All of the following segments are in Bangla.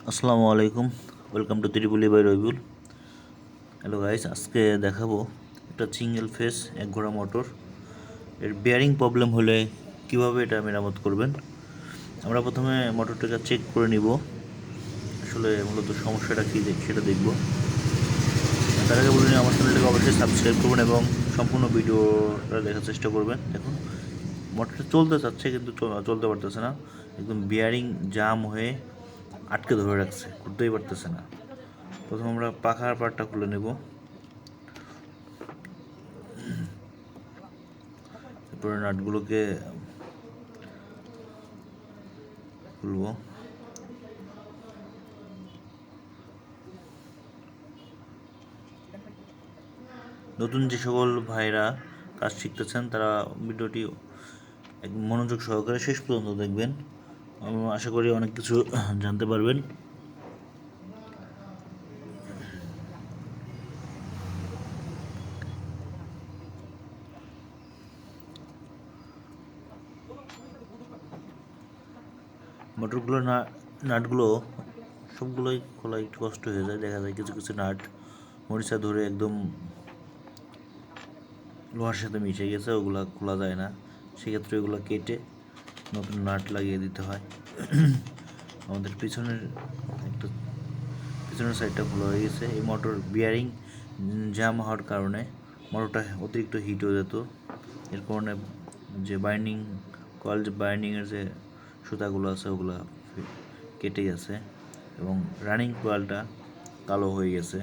আসসালামু আলাইকুম, welcome to Tripuli by Rabiul. Hello guys, আজকে দেখাবো একটা সিঙ্গেল ফেস এক ঘোড়া মোটর এর বিয়ারিং প্রবলেম হলে কিভাবে এটা মেরামত করবেন। আমরা প্রথমে মোটরটাকে চেক করে নিব, আসলে মূলত সমস্যাটা কী সেটা দেখব। তার আগে বলে নিই, আমার চ্যানেলটাকে অবশ্যই সাবস্ক্রাইব করবেন এবং সম্পূর্ণ ভিডিওটা দেখার চেষ্টা করবেন। দেখুন, মোটরটা চলতে চাচ্ছে কিন্তু চলতে পারতেছে না, একদম বিয়ারিং জাম হয়ে আটকে ধরে রাখছে, ঘুরতেই পারতেছে না। প্রথমে আমরা পাখার পার্টটা খুলে নেব, তারপরে নাটগুলোকে খুলব। নতুন যে সকল ভাইরা কাজ শিখতেছেন তারা ভিডিওটি মনোযোগ সহকারে শেষ পর্যন্ত দেখবেন, আমি আশা করি অনেক কিছু জানতে পারবেন। মোটরগুলো নাটগুলো সবগুলোই খোলা একটু কষ্ট হয়ে যায়, দেখা যায় কিছু কিছু নাট মরিচা ধরে একদম লোহার সাথে মিশে গেছে, ওগুলা খোলা যায় না। সেক্ষেত্রে ওগুলো কেটে নতুন নাট লাগিয়ে দিতে হয়। আমাদের পিছনের সাইডটা খোলা হয়ে গেছে। এই মোটর বিয়ারিং জাম হওয়ার কারণে মোটরটা অতিরিক্ত হিট হয়ে যেত, এর কারণে যে বাইন্ডিংয়ের যে সুতাগুলো আছে ওগুলো কেটে গেছে এবং রানিং কয়েলটা কালো হয়ে গেছে।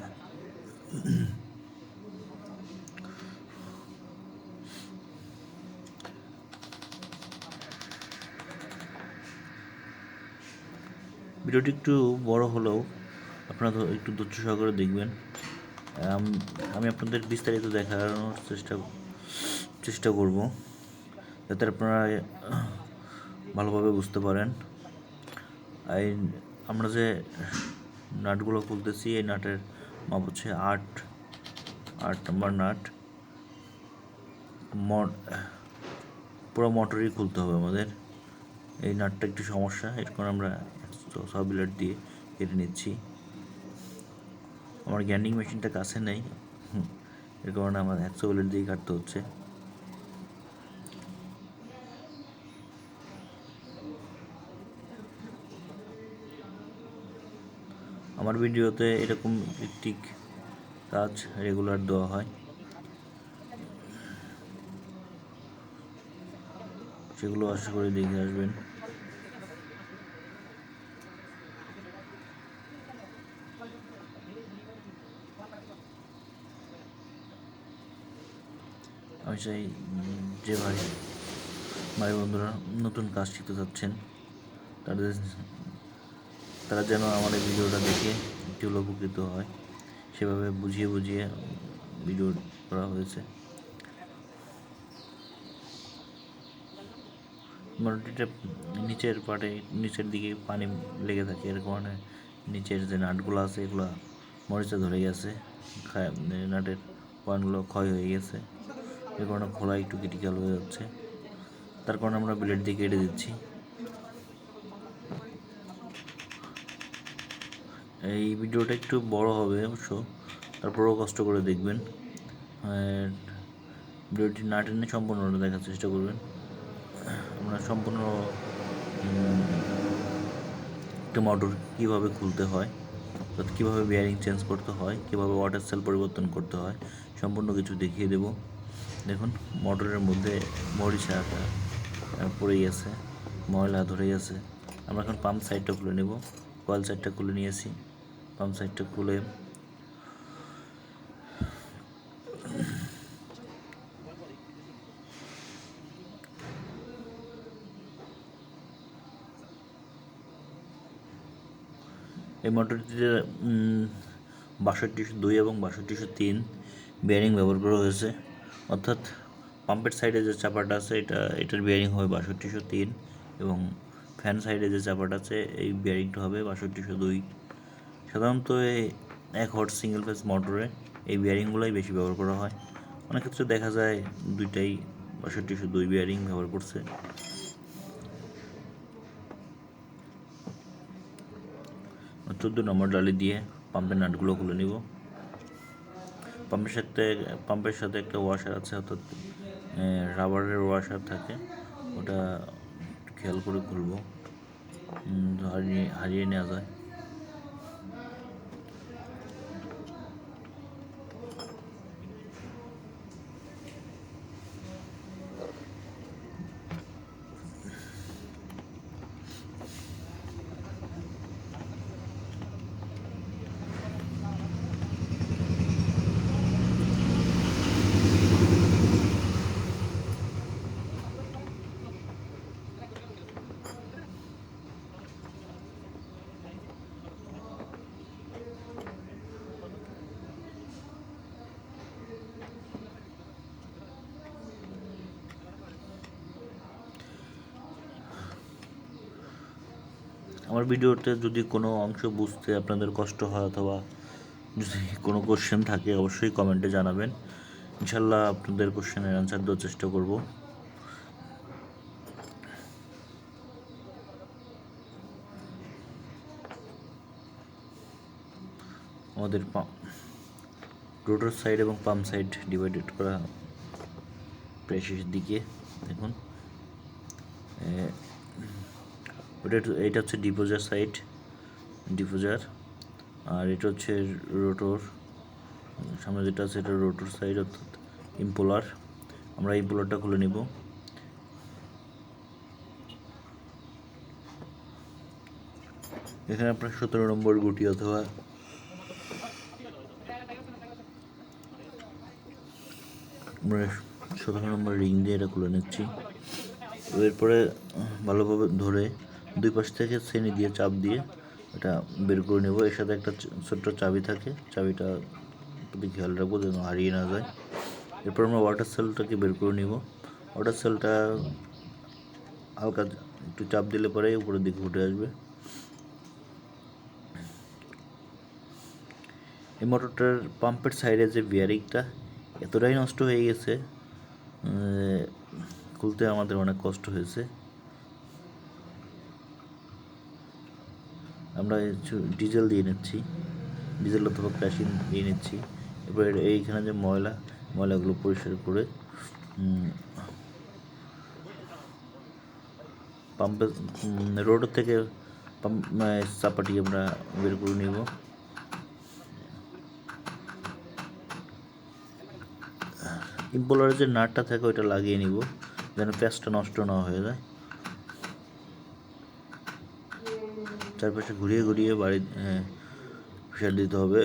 ভিডিওটি একটু বড় হলেও আপনারা একটু ধৈর্য সহকারে দেখবেন। আমি আপনাদের বিস্তারিত দেখানোর চেষ্টা করব, যাতে আপনারা ভালোভাবে বুঝতে পারেন। এই আমরা যে নাটগুলো খুলতেছি, এই নাটের মাপ হচ্ছে 8 নম্বর নাট। পুরো মোটরই খুলতে হবে আমাদের। এই নাটটা একটু সমস্যা, এর কারণে আমরা সাবিলেট দিয়ে কেটে নিচ্ছি। আমার গ্যান্ডিং মেশিনটা কাছে নেই, এর কারণে আমার 100 ব্লেড দিয়ে কাটতে হচ্ছে। আমার ভিডিওতে এরকম ইলেকট্রিক কাজ রেগুলার দেওয়া হয়, সেগুলো আশা করি দেখে আসবেন। আমি চাই যে ভাই বন্ধুরা নতুন কাজ শিখতে চাচ্ছেন তারা যেন আমার এই ভিডিওটা দেখে একটু উপকৃত হয়, সেভাবে বুঝিয়ে বুঝিয়ে ভিডিও করা হয়েছে। মোটরটিতে নিচের দিকে পানি লেগে থাকে, এর কারণে নিচের যে নাটগুলো আছে এগুলো মরিচা ধরে গেছে, নাটের পয়েন্টগুলো ক্ষয় হয়ে গেছে, এর কারণে খোলা একটু ক্রিটিক্যাল হয়ে যাচ্ছে। তার কারণে আমরা ব্লেড দিয়ে কেটে দিচ্ছি। এই ভিডিওটা একটু বড় হবে অবশ্য, তারপরেও কষ্ট করে দেখবেন। ভিডিওটি না টেনে সম্পূর্ণটা দেখার চেষ্টা করবেন। আমরা সম্পূর্ণ একটা মোটর কীভাবে খুলতে হয়, কীভাবে বিয়ারিং চেঞ্জ করতে হয়, কীভাবে ওয়াটার সেল পরিবর্তন করতে হয়, সম্পূর্ণ কিছু দেখিয়ে দেব। দেখুন, মোটরের মধ্যে মরিচাটা পড়ে গেছে, ময়লা ধরে গেছে। আমরা এখন পাম্প সাইডটা খুলে নেব। কয়েল সাইডটা খুলে নিয়েছি, পাম্প সাইডটা খুলে এই মোটরটিতে 6202 এবং 6203 বিয়ারিং ব্যবহার করা হয়েছে, অর্থাৎ পাম্পের সাইডে যে চাপাটা আছে এটার বিয়ারিং হবে 6203 এবং ফ্যান সাইডে যে চাপাটা আছে এই বিয়ারিংটা হবে 6202। সাধারণত এই 1 হর্স সিঙ্গেল ফেজ মোটরে এই বিয়ারিংগুলোই বেশি ব্যবহার করা হয়। অনেক ক্ষেত্রে দেখা যায় দুইটাই 6202 বিয়ারিং ব্যবহার করছে। নম্বর ডালি দিয়ে পাম্পের নাটগুলো খুলে নিব। পাম্পের সাথে একটা ওয়াশার আছে, অর্থাৎ রাবারের ওয়াশার থাকে, ওটা খেয়াল করে খুলবো, হারিয়ে নেওয়া যায়। আমার ভিডিওতে যদি কোনো অংশ বুঝতে আপনাদের কষ্ট হয় অথবা যদি কোনো কোশ্চেন থাকে অবশ্যই কমেন্টে জানাবেন, ইনশাল্লাহ আপনাদের কোশ্চেনের অ্যান্সার দেওয়ার চেষ্টা করব। আমাদের রোটর সাইড এবং পাম্প সাইড ডিভাইডেড করা প্রায় শেষের দিকে। দেখুন এটা হচ্ছে ডিপোজার, আর এটা হচ্ছে রোটর। সামনে যেটা আছে এটা রোটর সাইড অর্থাৎ ইম্পোলার। আমরা ইম্পোলারটা খুলে নিব। এখানে আপনার 17 নম্বর গুটি অথবা আমরা 17 নম্বর রিং দিয়ে এটা খুলে নিচ্ছি। এরপরে ভালোভাবে ধরে দুই পাশ থেকে শ্রেণী দিয়ে চাপ দিয়ে এটা বের করে নেব। এর সাথে একটা ছোট্ট চাবি থাকে, চাবিটা প্রতি খেয়াল রাখবো যেন হারিয়ে না যায়। এরপর আমরা ওয়াটার সেলটাকে বের করে নিব। ওয়াটার সেলটা হালকা একটু চাপ দিলে পরে উপরের দিকে উঠে আসবে। এই মোটরটার পাম্পের সাইডে যে বিয়ারিংটা এতটাই নষ্ট হয়ে গেছে, খুলতে আমাদের অনেক কষ্ট হয়েছে। আমরা ডিজেল দিয়ে নিচ্ছি, ডিজেল অথবা ক্রাশিং দিয়ে নিচ্ছি। এরপর এইখানে যে ময়লাগুলো পরিষ্কার করে পাম্পের রোডের থেকে চাপাটি আমরা বের করে নিব। ইম্পোলারের যে নাটটা থাকে ওইটা লাগিয়ে নিব যেন প্যাচটা নষ্ট না হয়ে যায়। চারপাশে ঘুরিয়ে ঘুরিয়ে প্রেশার দিতে হবে,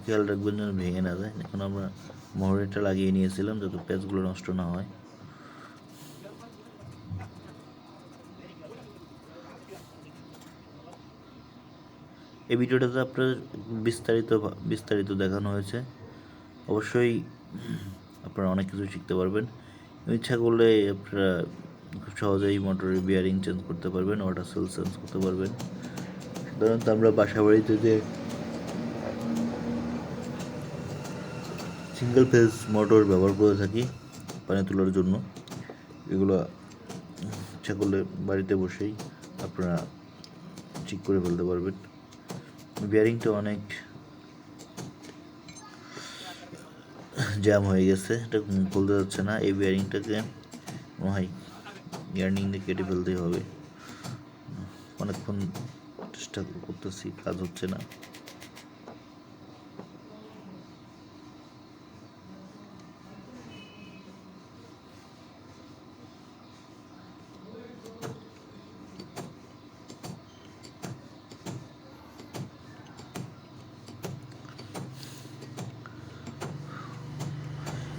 খেয়াল রাখবেন যেন ভেঙে না যায়। এখন আমরা মোহরেটা লাগিয়ে নিয়েছিলাম যাতে প্যাচগুলো নষ্ট না হয়। এই ভিডিওটাতে আপনার বিস্তারিত দেখানো হয়েছে। অবশ্যই আপনারা অনেক কিছু শিখতে পারবেন। ইচ্ছা করলে আপনারা খুব সহজেই মোটরের বিয়ারিং চেঞ্জ করতে পারবেন, ওয়াটার সেল চেঞ্জ করতে পারবেন। সাধারণত আমরা বাসা বাড়িতে যে সিঙ্গেল ফেজ মোটর ব্যবহার করে থাকি পানি তোলার জন্য, এগুলো ইচ্ছা করলে বাড়িতে বসেই আপনারা ঠিক করে ফেলতে পারবেন। বিয়ারিংটা অনেক জ্যাম হয়ে গেছে, এটা খুলতে যাচ্ছে না। এই বিয়ারিংটাকে মনে হয় ইয়ার্নিং দিয়ে কেটে ফেলতেই হবে। অনেকক্ষণ চেষ্টা করতেছি, কাজ হচ্ছে না।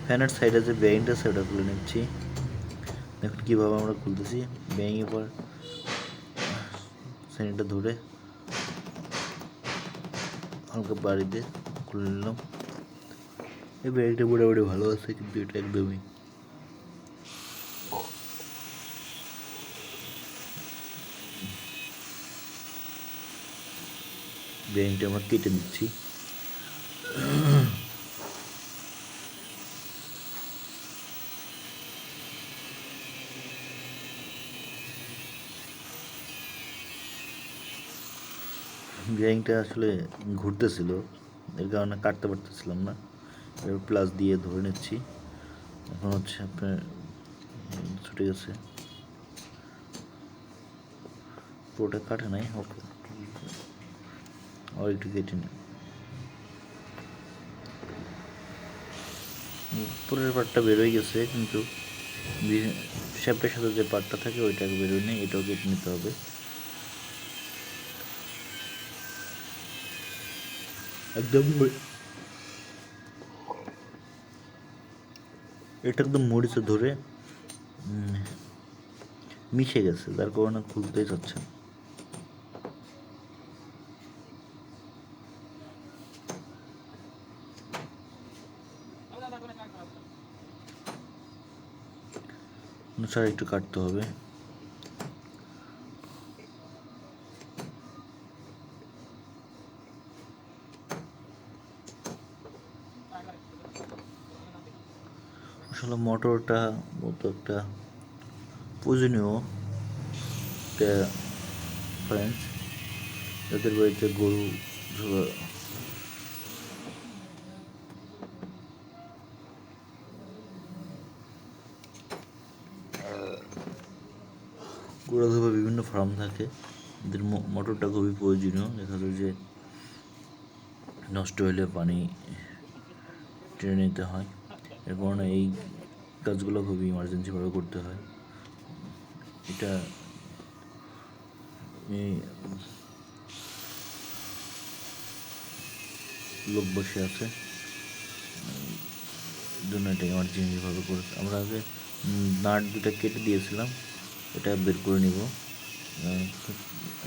ফ্যানের সাইডে যে বেয়ারিংটা আছে ওটা খুলে নিচ্ছি। দেখুন কীভাবে আমরা খুলতেছি। বেয়ারিংয়ের পর শ্রেণীটা ধরে হালকা বাড়ি দিয়ে খুলে নিলাম। এই বেয়ারিংটা মোটামুটি ভালো আছে, কিন্তু এটা একদমই বেয়ারিংটা আমরা কেটে দিচ্ছি। বিয়ারিংটা আসলে ঘুরতেছিল, এর কারণে কাটতে পারতেছিলাম না। এবার প্লাস দিয়ে ধরে নিচ্ছি। এখন হচ্ছে আপনার ছুটে গেছে, পুরোটা কাটে নাই, আর একটু কেটে নিই। উপরের পার্টটা বেরোয় গেছে, কিন্তু শ্যাপটার সাথে যে পার্টটা থাকে ওইটা বেরোয় নেই, এটাও কেটে নিতে হবে। একদম এটা একদম মরিচে ধরে মিশে গেছে, যার কারণে খুলতেই চাচ্ছে না। স্যার একটু কাটতে হবে। আসলে মোটরটা মতো একটা প্রয়োজনীয় ফ্রেন্ডস, যাদের বাড়িতে গরু গরু অথবা বিভিন্ন ফার্ম থাকে, এদের মোটরটা খুবই প্রয়োজনীয়। দেখা যায় যে নষ্ট হলে পানি টেনে নিতে হয়, এর কারণে এই কাজগুলো খুবই ইমার্জেন্সিভাবে করতে হয়। এটা লোক বসে আছে, জন্য এটা ইমার্জেন্সিভাবে করে আমরা আগে নাট দুটা কেটে দিয়েছিলাম, এটা বের করে নিব।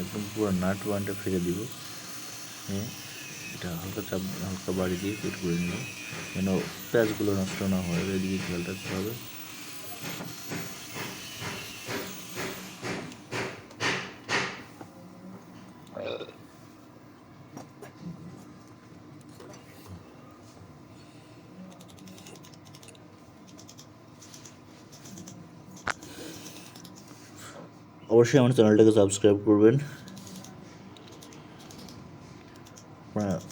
একদম পুরো নাট ওয়ানটা ফেলে দিব। হ্যাঁ, এটা হালকা বাড়ি দিয়ে বের করে নিব, যেন প্যাঁচগুলো নষ্ট না হয়, এদিকে খেয়াল রাখতে হবে। অবশ্যই আমার চ্যানেলটাকে সাবস্ক্রাইব করবেন।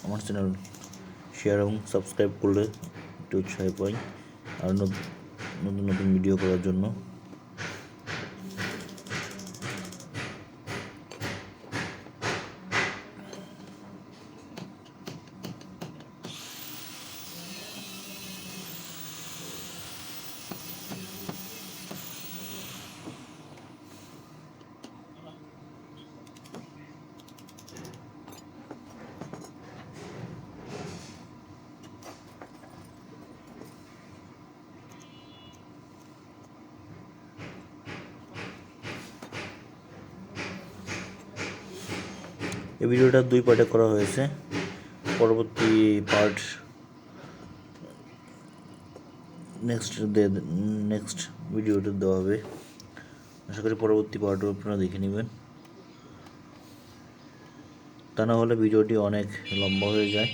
আমার চ্যানেল শেয়ার এবং সাবস্ক্রাইব করলে একটু উৎসাহ পাই আর নতুন নতুন ভিডিও করার জন্য। এই ভিডিওটা 2 পার্টে করা হয়েছে, পরবর্তী পার্ট নেক্সট ভিডিওতে দেওয়া হবে। আশা করি পরবর্তী পার্টও আপনারা দেখে নেবেন, তা না হলে ভিডিওটি অনেক লম্বা হয়ে যায়।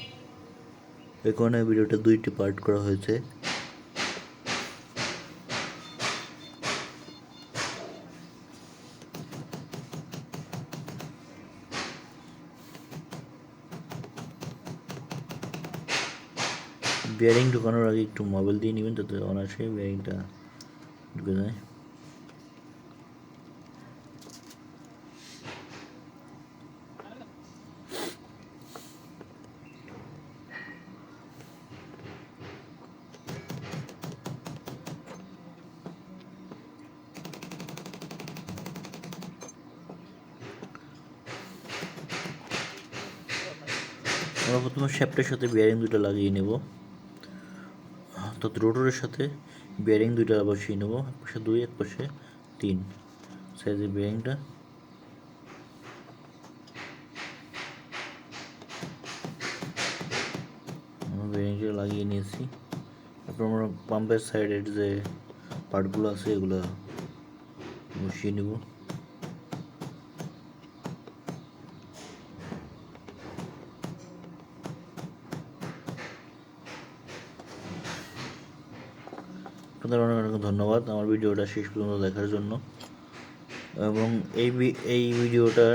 এই কারণে ভিডিওটা 2টি পার্ট করা হয়েছে। বিয়ারিং ঢোকানোর আগে একটু মোবাইল দিয়ে নেবেন, যাতে অনায়াসে বিয়ারিংটা ঢুকে যায়। আমরা প্রথমে শ্যাফটের সাথে বিয়ারিং দুটো লাগিয়ে নেব, অর্থাৎ রোটরের সাথে বিয়ারিং দুইটা বসিয়ে নেব, এক পাশে 2 এক পাশে 3 সাইজের বিয়ারিংটা। আমরা বিয়ারিংটা লাগিয়ে নিয়েছি। তারপর আমরা পাম্পের সাইডের যে পার্টগুলো আছে এগুলো বসিয়ে নেব। আপনাদের অনেক অনেক ধন্যবাদ আমার ভিডিওটা শেষ পর্যন্ত দেখার জন্য। এবং এই ভিডিওটার